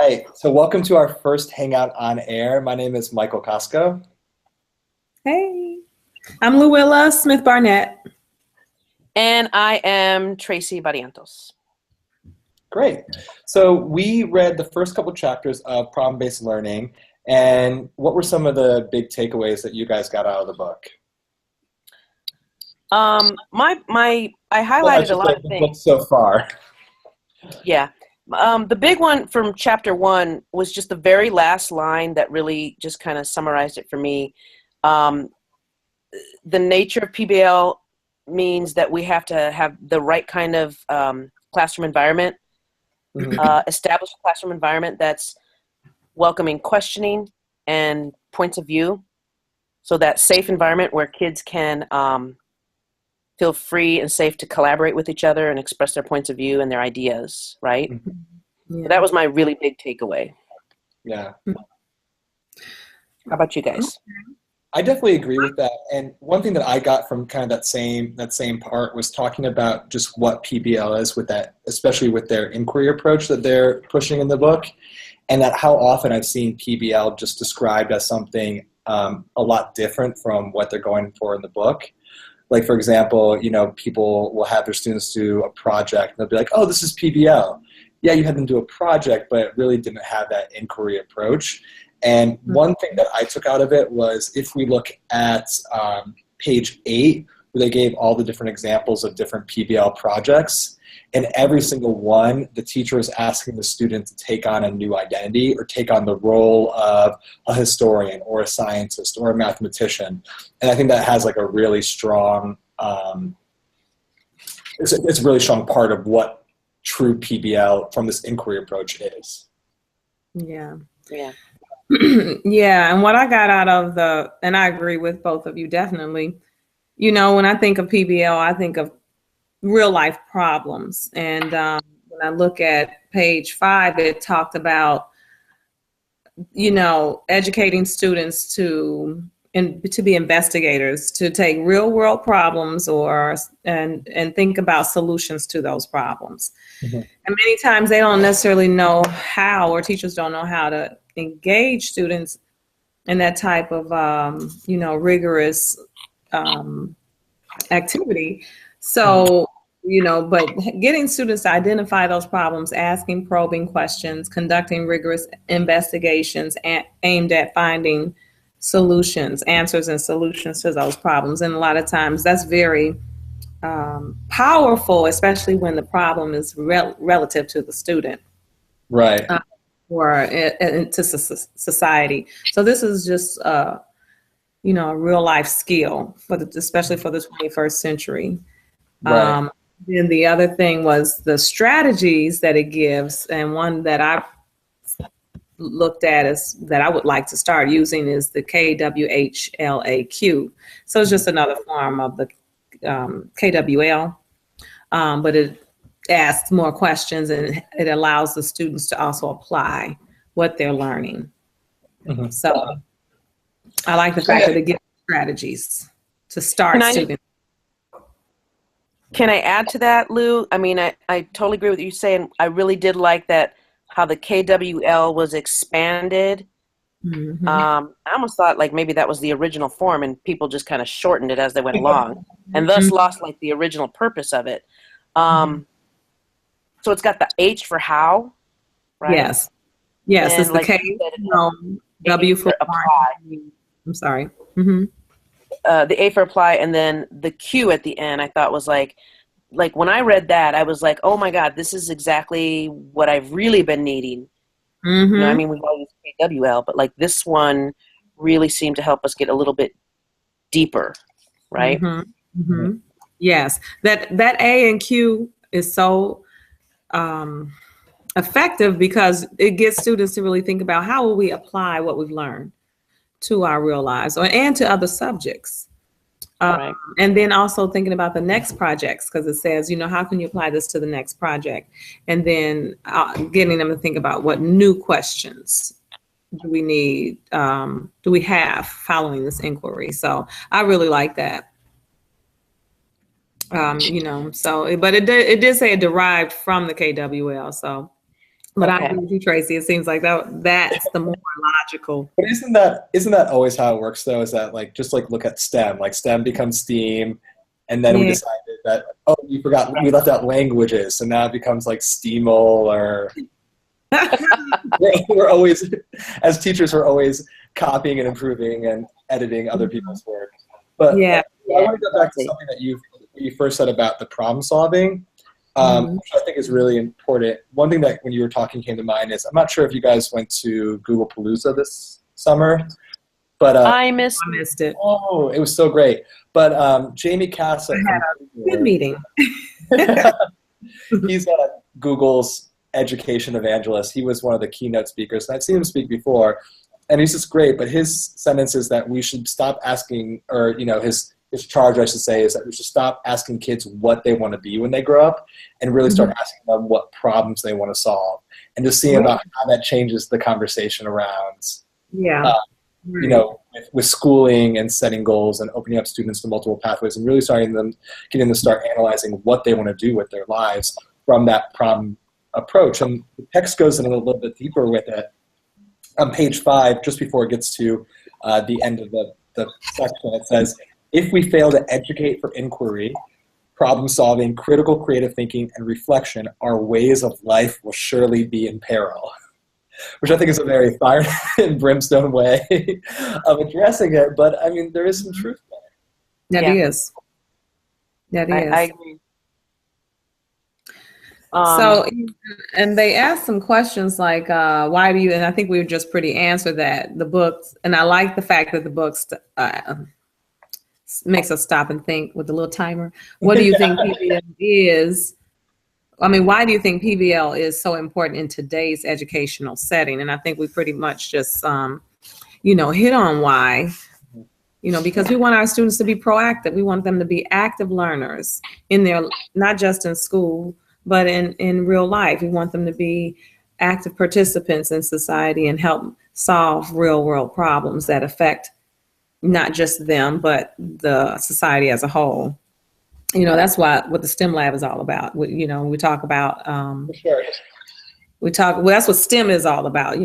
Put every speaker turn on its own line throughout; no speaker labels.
right, so welcome to our first Hangout on air. My name is Michael Costco.
Hey, I'm Luella Smith-Barnett.
And I am Tracy Barrientos.
Great. So we read the first couple chapters of problem-based learning, and what were some of the big takeaways that you guys got out of the book?
I highlighted a lot of things
so far.
Yeah. The big one from chapter 1 was just the very last line that really just kind of summarized it for me. The nature of PBL means that we have to have the right kind of classroom environment, establish a classroom environment that's welcoming questioning and points of view. So that safe environment where kids can feel free and safe to collaborate with each other and express their points of view and their ideas, right?
Yeah.
So that was my really big takeaway.
Yeah.
How about you guys?
I definitely agree with that. And one thing that I got from kind of that same part was talking about just what PBL is with that, especially with their inquiry approach that they're pushing in the book, and that how often I've seen PBL just described as something a lot different from what they're going for in the book. Like, for example, people will have their students do a project and they'll be like, oh, this is PBL. Yeah, you had them do a project, but it really didn't have that inquiry approach. And one thing that I took out of it was if we look at page 8, where they gave all the different examples of different PBL projects, and every single one, the teacher is asking the student to take on a new identity or take on the role of a historian or a scientist or a mathematician. And I think that has like a really strong, it's a really strong part of what true PBL from this inquiry approach is.
Yeah.
Yeah.
Yeah, and what I got out of and I agree with both of you, definitely. When I think of PBL, I think of real life problems. And when I look at page 5, it talked about, educating students to be investigators, to take real world problems and think about solutions to those problems. Mm-hmm. And many times they don't necessarily know how, or teachers don't know how to engage students in that type of, rigorous activity. So, but getting students to identify those problems, asking probing questions, conducting rigorous investigations aimed at finding solutions, answers and solutions to those problems. And a lot of times that's very powerful, especially when the problem is relative to the student.
Right.
Or to society. So this is just, a real life skill, especially for the 21st century.
Right.
Then the other thing was the strategies that it gives. And one that I've looked at that I would like to start using is the KWHLAQ. So it's just another form of the KWL, but it asks more questions and it allows the students to also apply what they're learning. Mm-hmm. So I like the fact that it gives strategies to start students.
Can I add to that, Lou? I mean, I totally agree with you saying. I really did like that, how the KWL was expanded. Mm-hmm. I almost thought like maybe that was the original form and people just kind of shortened it as they went along and thus lost like the original purpose of it. So it's got the H for how, right?
Yes. Yes,
and
it's the K, W for apply. I'm sorry. Mm-hmm.
The A for apply, and then the Q at the end I thought was like when I read that, I was like, oh my God, this is exactly what I've really been needing. Mm-hmm. I mean, we all use KWL, but like this one really seemed to help us get a little bit deeper, right?
Mm-hmm. Mm-hmm. Yes, that A and Q is so effective because it gets students to really think about how will we apply what we've learned to our real lives and to other subjects. Right. And then also thinking about the next projects, because it says, how can you apply this to the next project? And then getting them to think about what new questions do we need, do we have following this inquiry? So I really like that. But it did say it derived from the KWL. So But I agree with you, Tracy. It seems like that's the more logical.
But isn't that always how it works though? Is that like just like look at STEM, like STEM becomes STEAM, and then we decided that we left out languages, so now it becomes like STEAML or we're always, as teachers, we're always copying and improving and editing other people's work. But I want to go back to something that you first said about the problem solving, which I think is really important. One thing that when you were talking came to mind is, I'm not sure if you guys went to Google Palooza this summer, but
I missed it.
Oh, it was so great. But Jamie Casa,
had a good meeting.
He's Google's education evangelist. He was one of the keynote speakers, and I'd seen him speak before, and he's just great. But his sentence is that we should stop asking, or his charge, I should say, is that we should stop asking kids what they want to be when they grow up, and really start asking them what problems they want to solve, and just seeing about how that changes the conversation around, with schooling and setting goals and opening up students to multiple pathways, and really getting them to start analyzing what they want to do with their lives from that problem approach. And the text goes in a little bit deeper with it. On page 5, just before it gets to the end of the section, it says, if we fail to educate for inquiry, problem solving, critical creative thinking, and reflection, our ways of life will surely be in peril. Which I think is a very fire and brimstone way of addressing it. But I mean, there is some truth there.
That is.
I agree.
So, and they asked some questions like, why do you, and I think we just pretty answered that, the books, and I like the fact that the books makes us stop and think with the little timer. What do you think PBL is? I mean, why do you think PBL is so important in today's educational setting? And I think we pretty much just, hit on why, because we want our students to be proactive. We want them to be active learners in their, not just in school, but in real life. We want them to be active participants in society and help solve real world problems that affect not just them, but the society as a whole. That's what the STEM lab is all about. We talk about, that's what STEM is all about,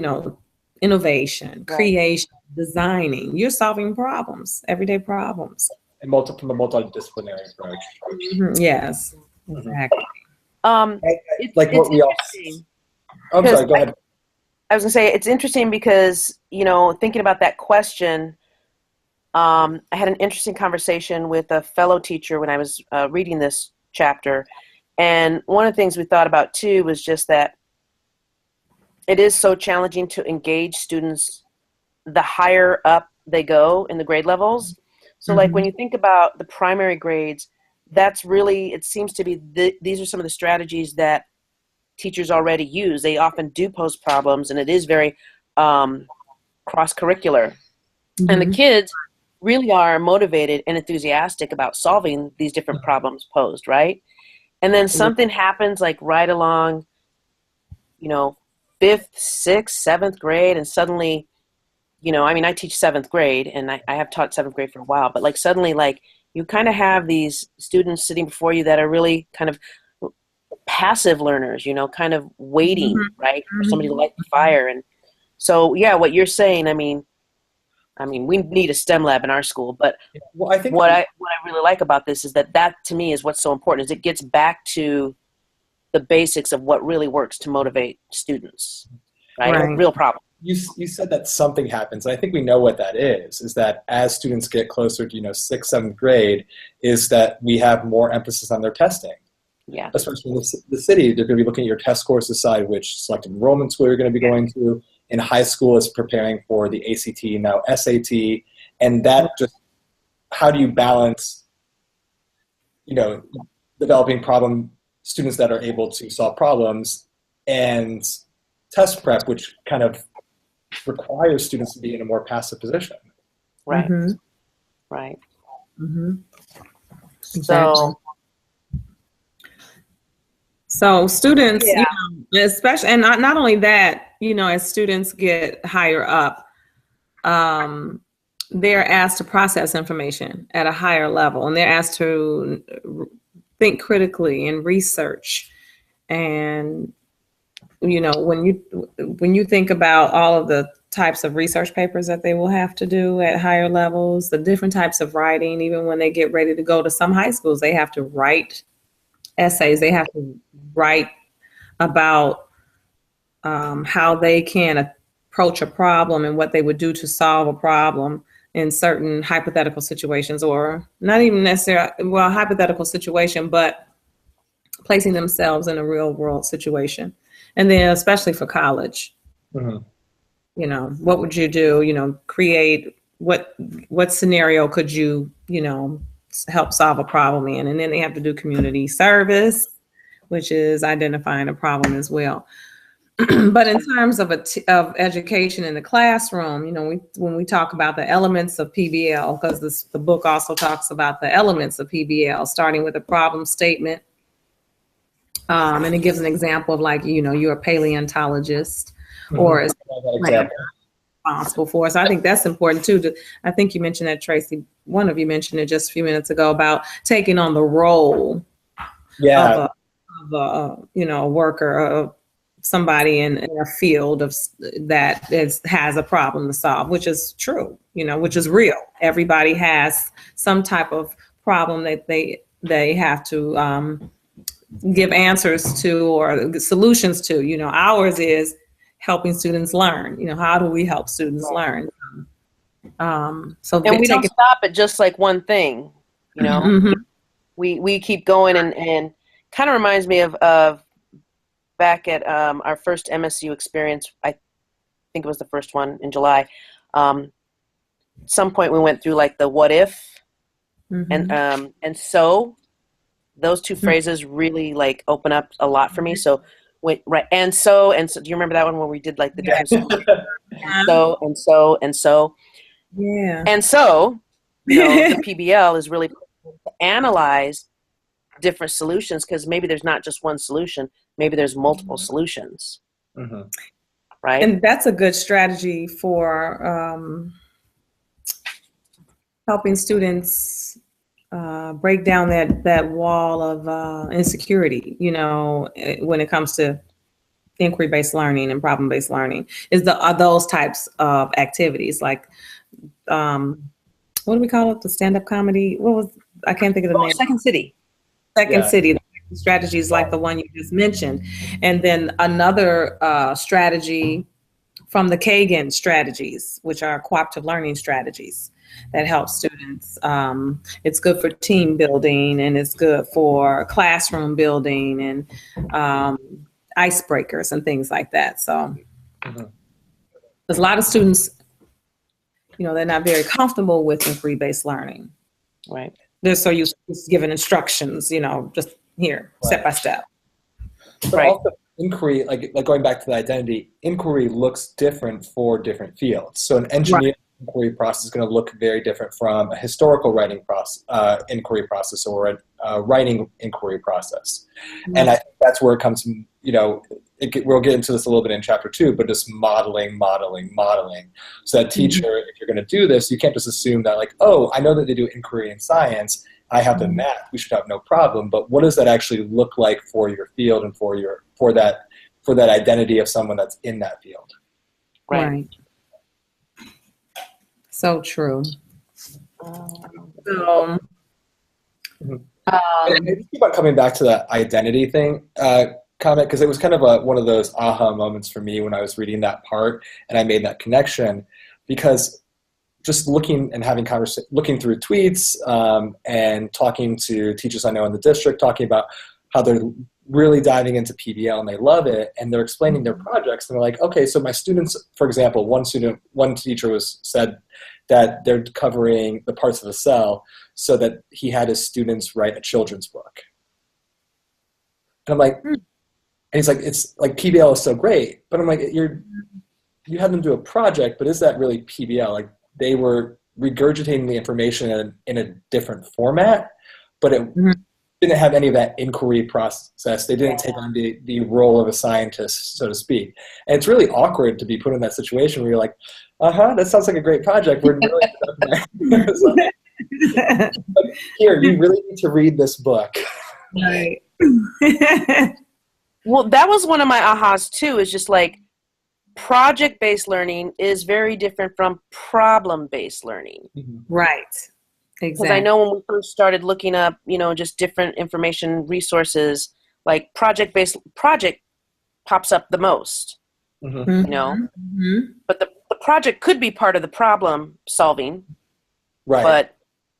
innovation, creation, designing. You're solving problems, everyday problems.
And from a multidisciplinary approach.
Yes, exactly.
Like what we all. I'm sorry, go ahead.
I was going to say, it's interesting because, thinking about that question, I had an interesting conversation with a fellow teacher when I was reading this chapter. And one of the things we thought about, too, was just that it is so challenging to engage students the higher up they go in the grade levels. So, like, when you think about the primary grades, that's really, it seems to be, these are some of the strategies that teachers already use. They often do pose problems, and it is very cross-curricular. And the kids really are motivated and enthusiastic about solving these different problems posed, right? And then something happens like right along, 5th, 6th, 7th grade, and suddenly, I teach 7th grade, and I have taught 7th grade for a while, but like suddenly, like, you kind of have these students sitting before you that are really kind of passive learners, kind of waiting, right, for somebody to light the fire. And so, yeah, what you're saying, I mean, we need a STEM lab in our school, but I think what I really like about this is that to me is what's so important, is it gets back to the basics of what really works to motivate students, right? Real problem.
You said that something happens. I think we know what that is that as students get closer to 6th, 7th grade, is that we have more emphasis on their testing.
Yeah.
Especially in the city, they're going to be looking at your test scores to decide which selected enrollment school you're going to be going to. In high school, is preparing for the ACT, now SAT, and that just, how do you balance, developing students that are able to solve problems, and test prep, which kind of requires students to be in a more passive position.
Right. Right.
Exactly. So students, especially, and not only that, as students get higher up, they're asked to process information at a higher level, and they're asked to think critically and research and you know, when you think about all of the types of research papers that they will have to do at higher levels, the different types of writing, even when they get ready to go to some high schools, they have to write essays. They have to write about how they can approach a problem and what they would do to solve a problem in certain hypothetical situations, or not even necessarily, well, hypothetical situation, but placing themselves in a real world situation. And then especially for college,
Mm-hmm.
you know, what would you do? You know, create what scenario could you, you know, help solve a problem in? And then they have to do community service, which is identifying a problem as well. But in terms of of education in the classroom, you know, when we talk about the elements of PBL, because the book also talks about the elements of PBL, starting with a problem statement. And it gives an example of, like, you know, you're a paleontologist, or is responsible for. So I think that's important too. I think you mentioned that, Tracy. One of you mentioned it just a few minutes ago about taking on the role of a you know, a worker, somebody in a field that has a problem to solve, which is true, you know, which is real. Everybody has some type of problem that they have to give answers to or solutions to. You know, ours is helping students learn. You know, how do we help students learn? So
and we don't stop at just like one thing. You know,
mm-hmm.
we keep going, and kind of reminds me of back at our first MSU experience. I think it was the first one in July. At some point we went through like the what if,
mm-hmm.
and so those two phrases really like open up a lot for me. So and so do you remember that one where we did like the different so
yeah,
and so, you know, the PBL is really to analyze different solutions, because maybe there's not just one solution, maybe there's multiple solutions.
Mm-hmm.
Right.
And that's a good strategy for helping students break down that wall of insecurity, you know, when it comes to inquiry-based learning and problem-based learning, are those types of activities, like what do we call it? The stand-up comedy? I can't think of the name.
Second City.
City. Strategies like the one you just mentioned. And then another strategy from the Kagan strategies, which are cooperative learning strategies that help students. It's good for team building, and it's good for classroom building, and icebreakers and things like that. So there's a lot of students, you know, they're not very comfortable with inquiry-based learning.
Right.
They're so used to giving instructions, you know, just here, step by step.
But also inquiry, like going back to the identity, inquiry looks different for different fields. So an engineering inquiry process is going to look very different from a historical writing process, inquiry process, or a writing inquiry process. Mm-hmm. And I think that's where it comes from, you know, we'll get into this a little bit in chapter 2, but just modeling. So that teacher, if you're going to do this, you can't just assume that, like, oh, I know that they do inquiry in science, I have the math, we should have no problem. But what does that actually look like for your field and for that identity of someone that's in that field?
Right. So true.
I keep on coming back to that identity thing, comment, because it was kind of one of those aha moments for me when I was reading that part and I made that connection, because just looking and having looking through tweets and talking to teachers I know in the district, talking about how they're really diving into PBL and they love it, and they're explaining their projects, and they're like, okay, so my students, for example, one teacher said that they're covering the parts of the cell so that he had his students write a children's book. And I'm like, and he's like, it's like PBL is so great, but I'm like, you had them do a project, but is that really PBL? Like, they were regurgitating the information in a different format, but it didn't have any of that inquiry process. They didn't take on the role of a scientist, so to speak. And it's really awkward to be put in that situation where you're like, that sounds like a great project. We're really here, you really need to read this book.
Right.
Well, that was one of my ahas too, is just like project-based learning is very different from problem-based learning.
Right.
Because
Exactly.
I know when we first started looking up, just different information resources, like project pops up the most, but the project could be part of the problem solving.
Right.
But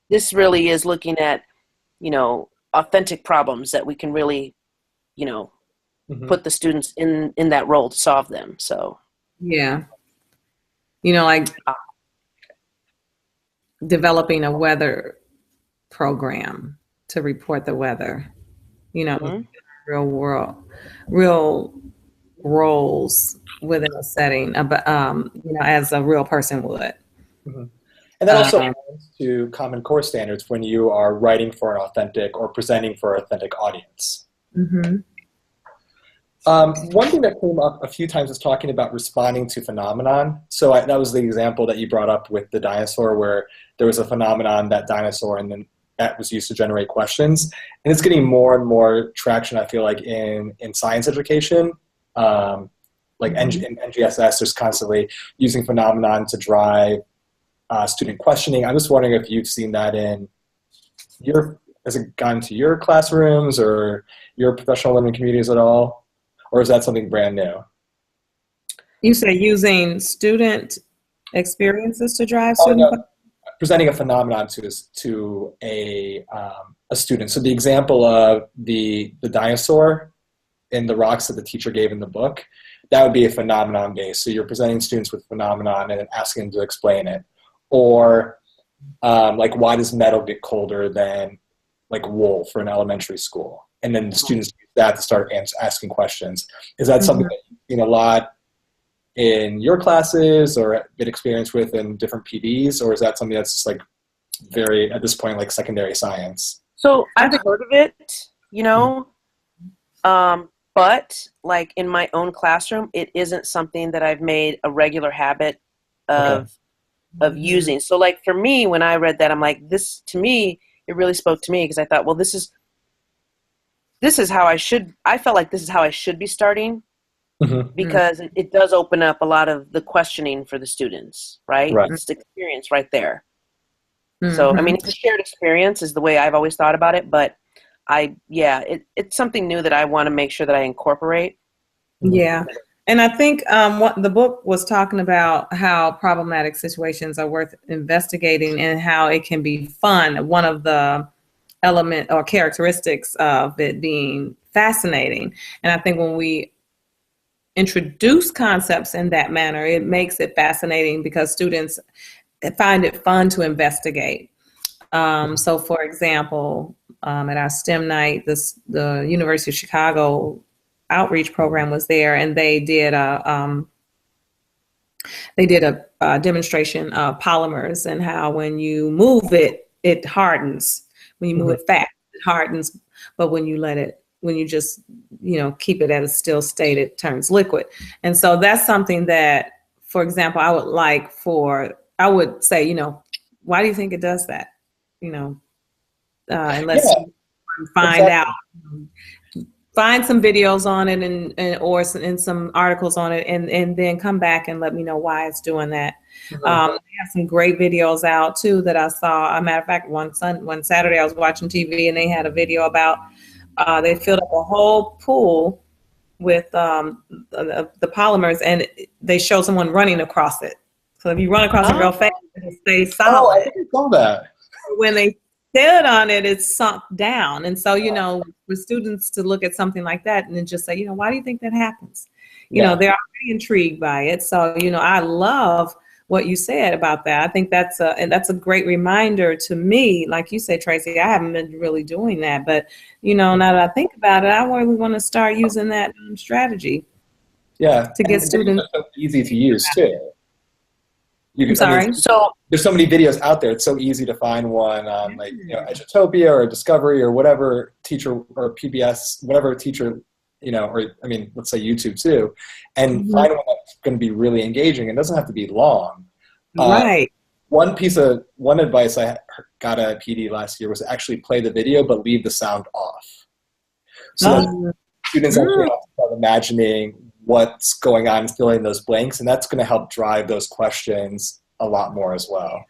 this really is looking at, authentic problems that we can really, put the students in that role to solve them. So,
yeah. Like developing a weather program to report the weather, real roles within a setting, as a real person would.
And that also applies to Common Core standards when you are writing for an authentic or presenting for an authentic audience. One thing that came up a few times is talking about responding to phenomenon. So that was the example that you brought up with the dinosaur, where there was a phenomenon, that dinosaur, and then that was used to generate questions. And it's getting more and more traction, I feel like, in science education. In NGSS, there's constantly using phenomenon to drive student questioning. I'm just wondering if you've seen that has it gone to your classrooms or your professional learning communities at all? Or is that something brand new?
You say using student experiences to drive student questions?
Presenting a phenomenon to a student. So the example of the dinosaur in the rocks that the teacher gave in the book, that would be a phenomenon based. So you're presenting students with phenomenon and then asking them to explain it. Or why does metal get colder than wool for an elementary school? And then the students use that to start asking questions. Is that something that you've seen a lot in your classes or been experienced with in different PDs? Or is that something that's just very, at this point, secondary science?
So I've heard of it, but in my own classroom, it isn't something that I've made a regular habit of using. So for me, when I read that, I'm like, this, to me, it really spoke to me, because I thought, well, this is how I felt like this is how I should be starting, because it does open up a lot of the questioning for the students, right? It's the experience right there. So, I mean, it's a shared experience is the way I've always thought about it, but it's something new that I want to make sure that I incorporate.
Yeah. And I think what the book was talking about, how problematic situations are worth investigating and how it can be fun. One of the element or characteristics of it being fascinating. And I think when we introduce concepts in that manner, it makes it fascinating because students find it fun to investigate. So for example, at our STEM night, the University of Chicago outreach program was there, and they did a demonstration of polymers and how when you move it, it hardens. When you move it fast, it hardens, but when you just keep it at a still state, it turns liquid. And so that's something that, for example, I would say, why do you think it does that? And let's find out. Find some videos on it or in some articles on it, and then come back and let me know why it's doing that. They have some great videos out too that I saw. A matter of fact, one Saturday I was watching TV and they had a video about they filled up a whole pool with the polymers, and they showed someone running across it. So if you run across it real fast, it stays solid.
Oh, I think I saw that.
When they stood on it, it's sunk down. And so, for students to look at something like that and then just say, why do you think that happens? They're already intrigued by it. So, I love what you said about that. I think that's a great reminder to me. Like you said, Tracy, I haven't been really doing that, but now that I think about it, I really want to start using that strategy.
Yeah.
To get students.
So easy to use too.
Sorry.
So
there's so many videos out there. It's so easy to find one on Edutopia or Discovery or whatever teacher or PBS, whatever teacher, let's say YouTube too, and find one that's going to be really engaging. It doesn't have to be long.
Right.
One advice I got at PD last year was to actually play the video but leave the sound off. So students actually have to start imagining what's going on, filling those blanks, and that's going to help drive those questions a lot more as well.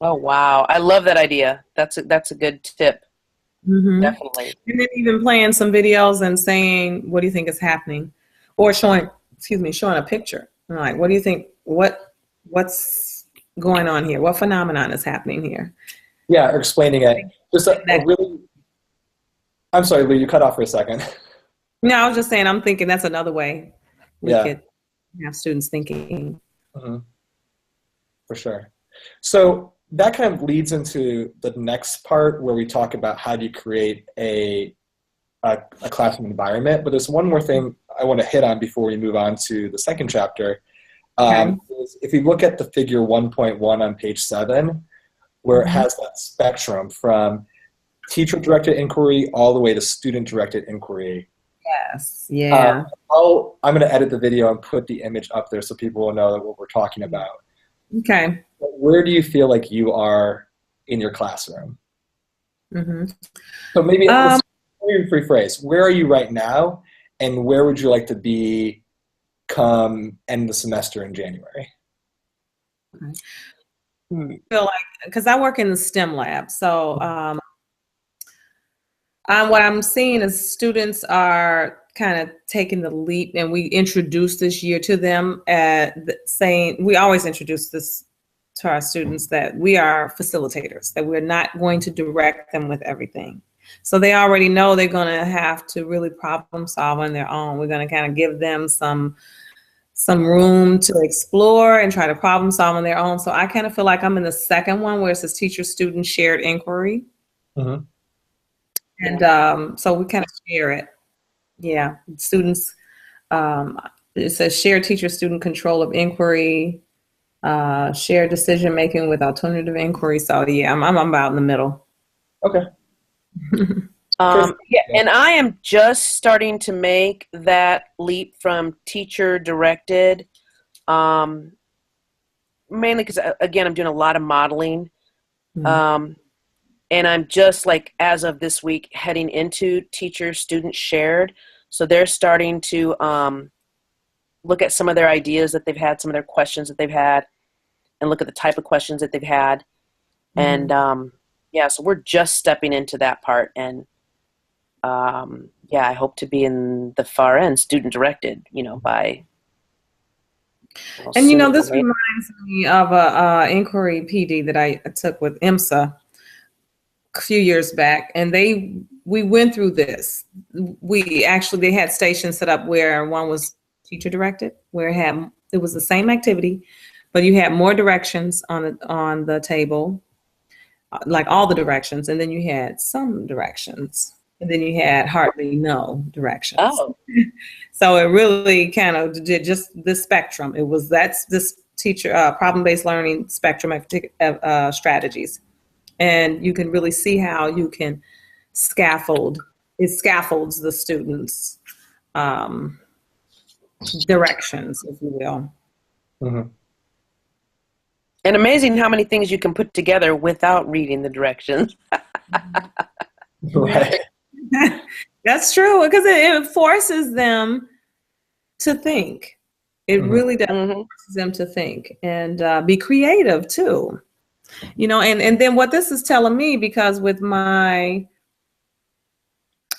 Oh, wow. I love that idea. That's a good tip. Definitely.
And then even playing some videos and saying, what do you think is happening? Or showing a picture. Like, what do you think, what's going on here? What phenomenon is happening here?
Yeah, or explaining it. Just a really, I'm sorry, Lou, you cut off for a second.
No, I was just saying, I'm thinking that's another way we could have students thinking.
For sure. So that kind of leads into the next part where we talk about how do you create a classroom environment. But there's one more thing I want to hit on before we move on to the second chapter. If you look at the figure 1.1 on page 7, where it has that spectrum from teacher-directed inquiry all the way to student-directed inquiry.
Yes, yeah.
I'm going to edit the video and put the image up there so people will know what we're talking about.
Okay.
But where do you feel like you are in your classroom? So maybe let's rephrase. Where are you right now, and where would you like to be come end the semester in January?
I feel like, because I work in the STEM lab, so what I'm seeing is students are kind of taking the leap, and we introduced this year to them saying, we always introduce this to our students, that we are facilitators, that we're not going to direct them with everything. So they already know they're going to have to really problem solve on their own. We're going to kind of give them some room to explore and try to problem solve on their own. So I kind of feel like I'm in the second one, where it says teacher-student shared inquiry. And so we kind of share it. Yeah, students, it says shared teacher-student control of inquiry, shared decision-making with alternative inquiry. So yeah, I'm about in the middle.
Okay.
Yeah, and I am just starting to make that leap from teacher-directed, mainly because, again, I'm doing a lot of modeling. And I'm just, like, as of this week, heading into teacher-student shared. So they're starting to look at some of their ideas that they've had, some of their questions that they've had, and look at the type of questions that they've had. And, yeah, so we're just stepping into that part. And, yeah, I hope to be in the far end, student-directed, by...
And, this reminds me of a inquiry PD that I took with IMSA a few years back, and we went through this. They had stations set up where one was teacher directed, where it was the same activity, but you had more directions on the table, like all the directions, and then you had some directions, and then you had hardly no directions.
Oh.
So it really kind of did just this spectrum. That's this teacher problem-based learning spectrum of strategies. And you can really see how you can scaffolds the students' directions, if you will.
And amazing how many things you can put together without reading the directions.
Right.
That's true, because it forces them to think. It really does force them to think and be creative too. And then what this is telling me, because with my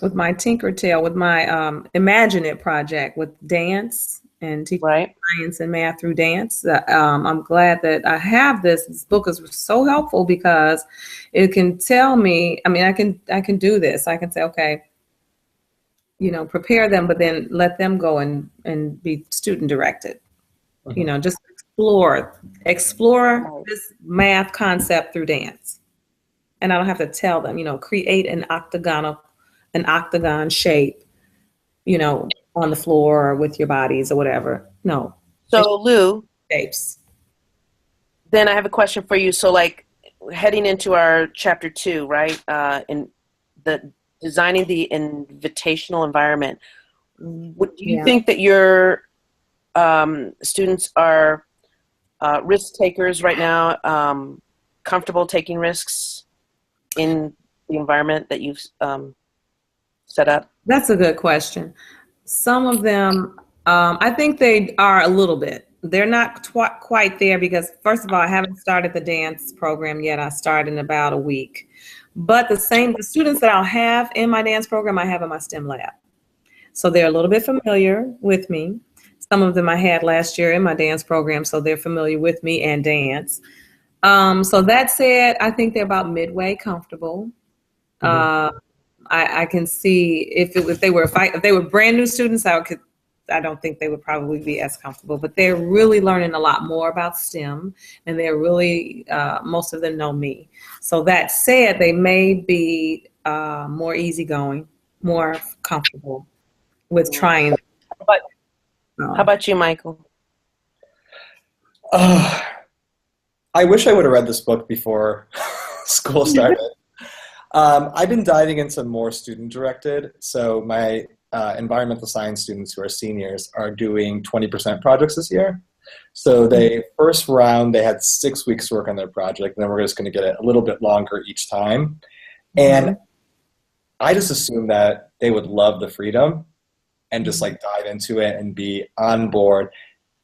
Tinkertail, with my Imagine It project with dance and teaching science and math through dance, I'm glad that I have this. This book is so helpful because it can tell me, I can do this. I can say, okay, prepare them, but then let them go and be student directed. Just explore this math concept through dance. And I don't have to tell them, create an octagon shape, on the floor or with your bodies or whatever. No.
So Lou,
shapes.
Then I have a question for you. So, like, heading into our chapter 2, right? In the designing the invitational environment, do you think that your students are risk takers right now, comfortable taking risks in the environment that you've set up?
That's a good question. Some of them, I think they are a little bit. They're not quite there because, first of all, I haven't started the dance program yet. I start in about a week. But the students that I'll have in my dance program, I have in my STEM lab. So they're a little bit familiar with me. Some of them I had last year in my dance program, so they're familiar with me and dance. So that said, I think they're about midway comfortable. I can see if they were brand new students, I don't think they would probably be as comfortable. But they're really learning a lot more about STEM, and they're really most of them know me. So that said, they may be more easygoing, more comfortable with trying.
How about you, Michael?
I wish I would have read this book before school started. I've been diving into more student-directed. So my environmental science students who are seniors are doing 20% projects this year. So first round, they had 6 weeks to work on their project, and then we're just going to get it a little bit longer each time. And I just assumed that they would love the freedom and just like dive into it and be on board.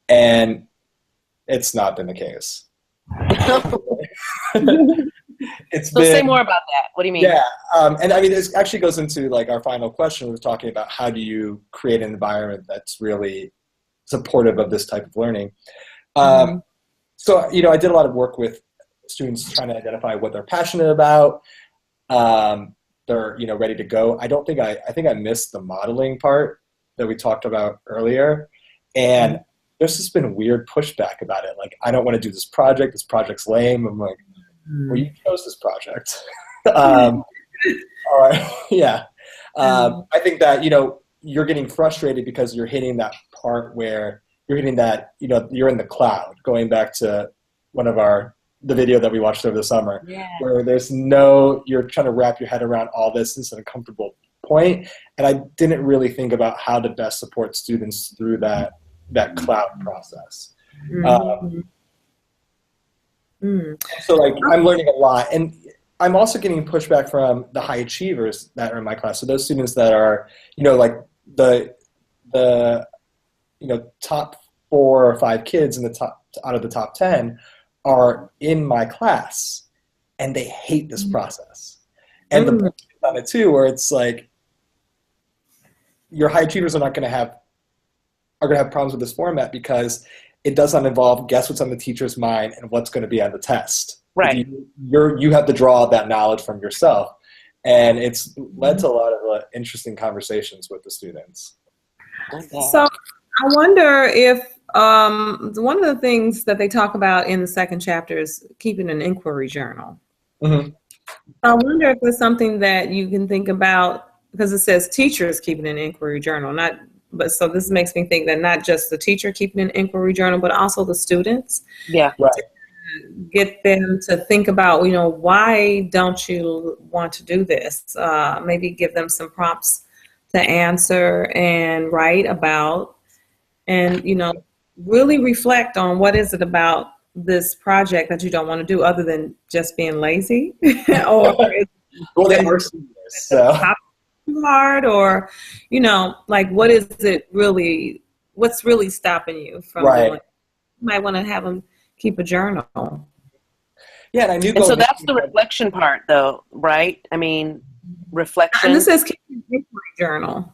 And it's not been the case.
Say more about that. What do you mean?
Yeah, and I mean, this actually goes into like our final question. We're talking about how do you create an environment that's really supportive of this type of learning. So, you know, I did a lot of work with students trying to identify what they're passionate about. They're, you know, ready to go. I think I missed the modeling part that we talked about earlier. And there's just been weird pushback about it. Like, I don't want to do this project. This project's lame. I'm like, well, you chose this project. Yeah. I think that, you know, you're getting frustrated because you're hitting that part where you're hitting that, you know, you're in the cloud, going back to the video that we watched over the summer, where you're trying to wrap your head around all this is an uncomfortable point. And I didn't really think about how to best support students through that cloud process. So like, I'm learning a lot. And I'm also getting pushback from the high achievers that are in my class. So those students that are, you know, like the you know, top 4 or 5 kids out of the top 10 are in my class, and they hate this process. And the book on it too, where it's like, your high achievers are going to have problems with this format because it does not involve guess what's on the teacher's mind and what's going to be on the test.
Right.
You have to draw that knowledge from yourself. And it's led to a lot of interesting conversations with the students.
So I wonder if one of the things that they talk about in the second chapter is keeping an inquiry journal. I wonder if it's something that you can think about, because it says teachers keeping an inquiry journal, so this makes me think that not just the teacher keeping an inquiry journal, but also the students.
Yeah.
Right.
Get them to think about, you know, why don't you want to do this? Maybe give them some prompts to answer and write about, and, you know, really reflect on what is it about this project that you don't want to do other than just being lazy or
well, they are seniors, so.
Too hard, or, you know, like what's really stopping you from doing it? You might want to have them keep a journal.
Yeah, and I knew.
And so that's the reflection part, though, right? I mean, reflection.
And this says keep an inquiry journal.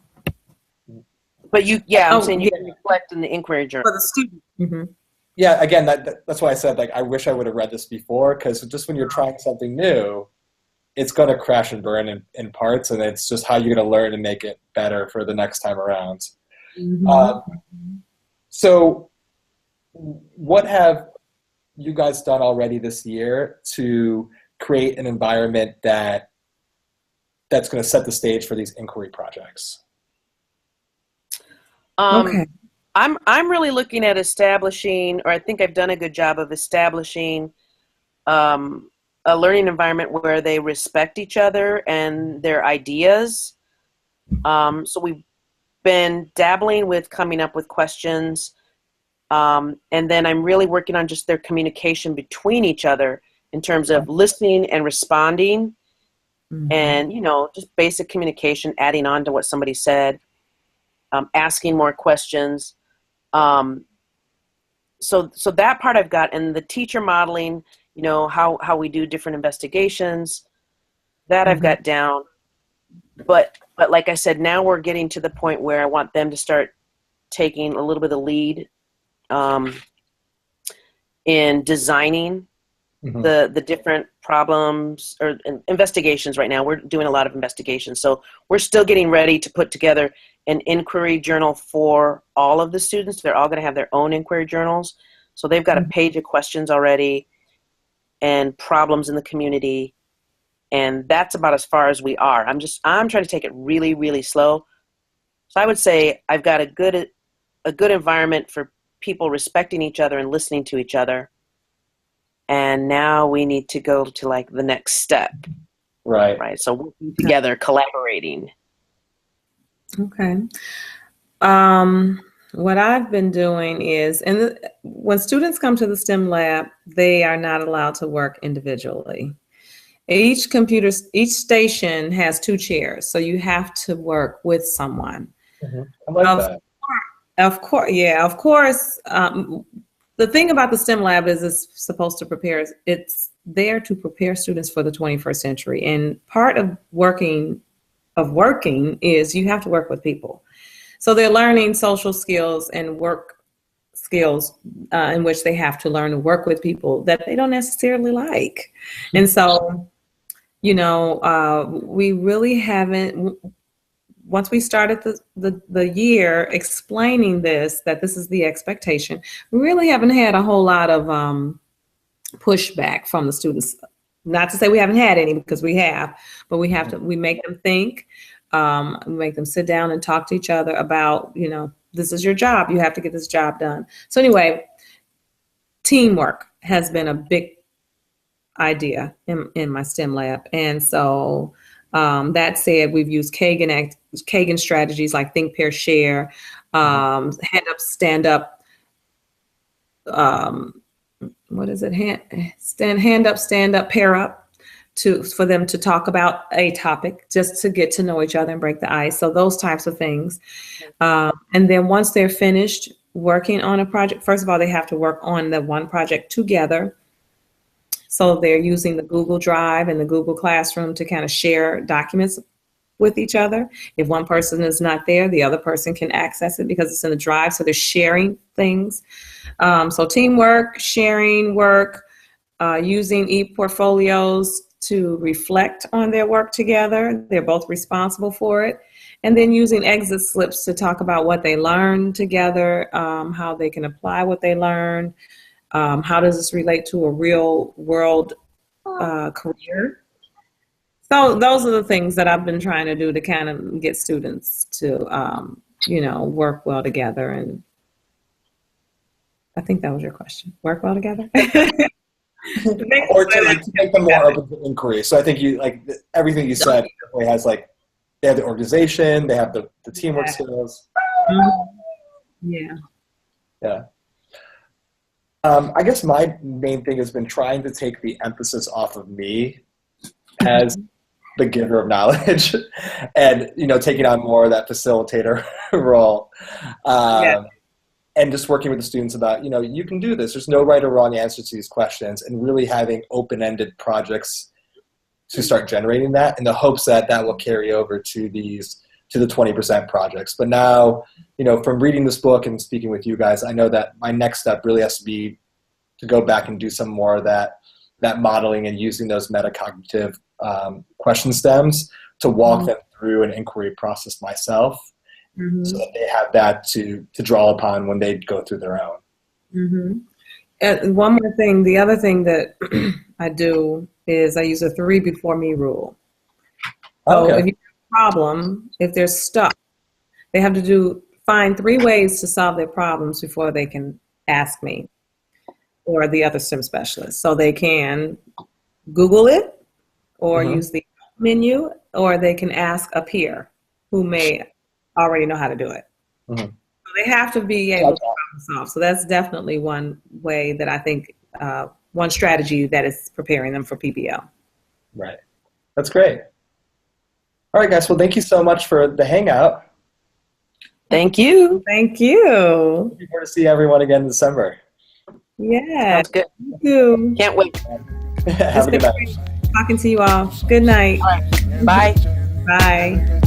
But I'm saying you can reflect in the inquiry journal
for the student.
Yeah, again, that's why I said, like, I wish I would have read this before, because just when you're trying something new, it's going to crash and burn in parts, and it's just how you're going to learn and make it better for the next time around. So what have you guys done already this year to create an environment that's going to set the stage for these inquiry projects?
Okay.
I'm really looking at establishing, or I think I've done a good job of establishing a learning environment where they respect each other and their ideas. So we've been dabbling with coming up with questions. And then I'm really working on just their communication between each other in terms of listening and responding, and, you know, just basic communication, adding on to what somebody said. asking more questions. So that part I've got, and the teacher modeling, you know, how we do different investigations, that I've got down. But like I said, now we're getting to the point where I want them to start taking a little bit of lead in designing the different problems or investigations. Right now we're doing a lot of investigations, so we're still getting ready to put together an inquiry journal for all of the students. They're all going to have their own inquiry journals, so they've got a page of questions already and problems in the community, and that's about as far as we are. I'm trying to take it really, really slow. So I would say I've got a good environment for people respecting each other and listening to each other. And now we need to go to like the next step. Right. So working together, collaborating.
Okay. What I've been doing is, when students come to the STEM lab, they are not allowed to work individually. Each station has 2 chairs, so you have to work with someone.
I like that.
Of course, yeah, of course. The thing about the STEM lab is it's there to prepare students for the 21st century. And part of working is you have to work with people. So they're learning social skills and work skills in which they have to learn to work with people that they don't necessarily like. And so, you know, we really haven't, once we started the year explaining that this is the expectation, we really haven't had a whole lot of pushback from the students. Not to say we haven't had any, because we have, but we make them think, we make them sit down and talk to each other about, you know, this is your job. You have to get this job done. So anyway, teamwork has been a big idea in my STEM lab. And so that said, we've used Kagan strategies like think, pair, share, hand up, stand up. What is it? Hand up, stand up, pair up, for them to talk about a topic, just to get to know each other and break the ice. So those types of things. And then once they're finished working on a project, first of all, they have to work on the one project together. So they're using the Google Drive and the Google Classroom to kind of share documents with each other. If one person is not there, the other person can access it because it's in the Drive. So they're sharing things. So teamwork, sharing work, using e-portfolios to reflect on their work together. They're both responsible for it. And then using exit slips to talk about what they learned together, how they can apply what they learned. How does this relate to a real world career? So those are the things that I've been trying to do to kind of get students to, you know, work well together. And I think that was your question. Work well together?
Or to make them more open to inquiry. So I think everything you said definitely has they have the organization, they have the teamwork skills.
Yeah.
Yeah. I guess my main thing has been trying to take the emphasis off of me as the giver of knowledge and, you know, taking on more of that facilitator role. And just working with the students about, you know, you can do this. There's no right or wrong answer to these questions, and really having open-ended projects to start generating that in the hopes that that will carry over to the 20% projects. But now, you know, from reading this book and speaking with you guys, I know that my next step really has to be to go back and do some more of that modeling and using those metacognitive question stems to walk them through an inquiry process myself, so that they have that to draw upon when they go through their own.
And one more thing, the other thing that I do is I use a 3 before me rule. So if you have a problem, if they're stuck, they have to find 3 ways to solve their problems before they can ask me or the other STEM specialist. So they can Google it, or use the menu, or they can ask a peer who may already know how to do it. So they have to be able to problem solve. So that's definitely one way that I think, one strategy that is preparing them for PBL.
Right. That's great. All right, guys. Well, thank you so much for the Hangout.
Thank you.
Thank you.
Looking forward to see everyone again in December.
Yeah.
Sounds good.
Thank you.
Can't wait.
Have a good night.
Talking to you all. Good night.
All right. Bye.
Bye.